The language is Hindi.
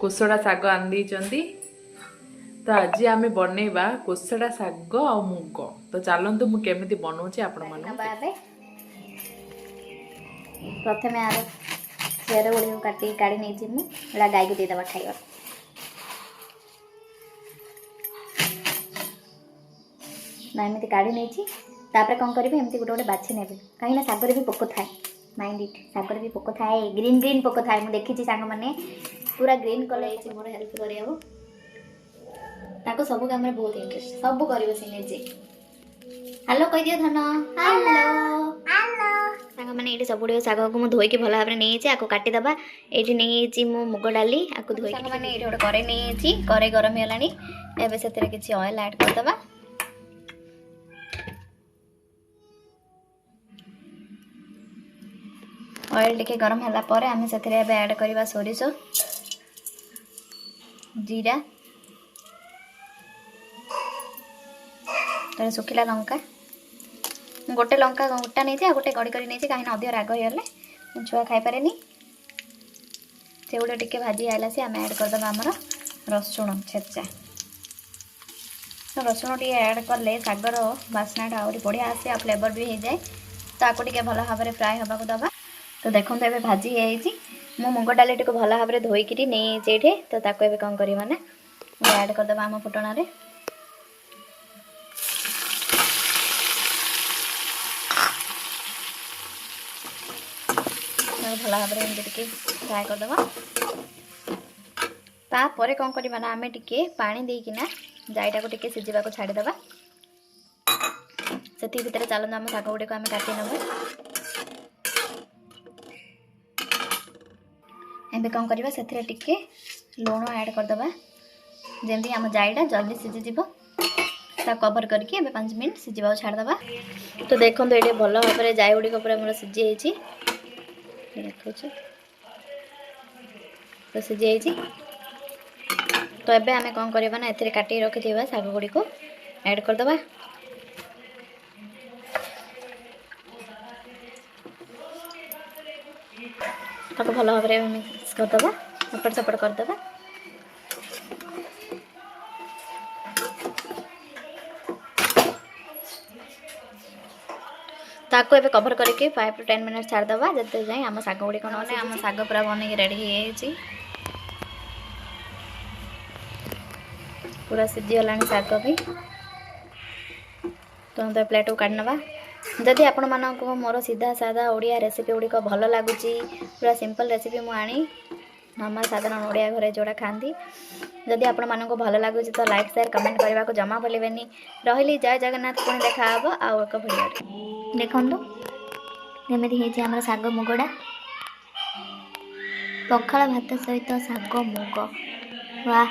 कोसड़ा शाग आनी तो आज आम बनइबा कोसड़ा शाग आ मुग। तो चलतु मुझे केमी बनाऊँगी आपण प्रथम आर चेर गुड़ी काटी काढ़ी नहीं मुझे गाई को देदेबा खाइबा ना एमती काढ़ी नहीं कौन करेंगे एमती गोटे गोटे बाछी ने कहीं शागर भी पोक थाए माइंड इट शागर भी पोक थाए ग्रीन ग्रीन पोक थाए मुझे देखी सांग मैंने पूरा ग्रीन कलर मोर हेल्प कर सब काम बहुत इंटरेस्ट सब कर हेलो कह दियो धन हेलो सांग मैंने ये सब गुड़ शाग को मुझे धोईकी भल भाव में नहीं आपको काटिदेबा ये नहीं मो मुग डाली आपको धोईकी मैंने ये गोटे कड़े नहीं कड़े गरम होलानी एवं से किसी ऑयल ऐड करदे ऑयल टिके गरम होला परे आमे सेथिरे एबे ऐड करबा सोरिष जीरा तर सुखिला लंका गोटे लंका गोटा नहीं आ गोटे गड़ी करी नहीं कहीं अधिक राग होले छुआ खाई पारे से गुटे टिके भाजी आइला से आमे ऐड करदबा हमर रसुण छेचा तो रसुण टी ऐड करले सागर बास्नाटा आउरी बढ़िया आसे आ फ्लेवर भी हो जाए तो आपको टिके भल भाव में फ्राए होगा दबा तो देखो ये भाजी मो मुग डाली टी भल भाव में धोईकी नहीं ये तो ताको एबे कौन करवा ना ऐड करदबा आम फुटण रे भल भाव में एमती फ्राए करदबा तापर कौन करवा ना आमे टिके पानी देकिना जाईटा को टिके सिझा को छाड़ीदबा से भितर चलते आम शाग गुड़ी को आम काटी नबा एबे कौन करवा से टिके लुण ऐड करदबा जमी आम जाईटा जल्दी सीझीज कवर करके 5 मिनट सीझा छाड़दबा तो देखो ये भल भाव में जाई गुड़ी पूरा मोर सीझी देखो तो सीझी तो एबे आमे कौन करवा ना एथिरे काटी रखी शाग गुड़ी को ऐड करदबा ताको भल भाव में मिक्स करदबा एपट सेपट करदबा ताको एबे कवर करके 5 to 10 मिनट छाड़दबा जते जाए आम शाग गुड़ी को नने आम शाग पूरा बन रेडी हो पूरा सीझी गलानी शाग भी तो प्लेट को काढ़ी नवा जदि आपण मानक मोर सीधा साधा ओडिया रेसिपी गुड़िक भल लगुच पूरा सिंपल रेसिपी मुझे नॉर्मल साधारण ओडिया घरे जोड़ा खाती जदि आपण मानक भल लगुच तो लाइक शेयर कमेंट करने को जमा भूलें रही जय जगन्नाथ पुणी देखा आउ एक भिडियो देखु जमी आम शाग मुगड़ा पखाल भात सहित शाग मुग वाह।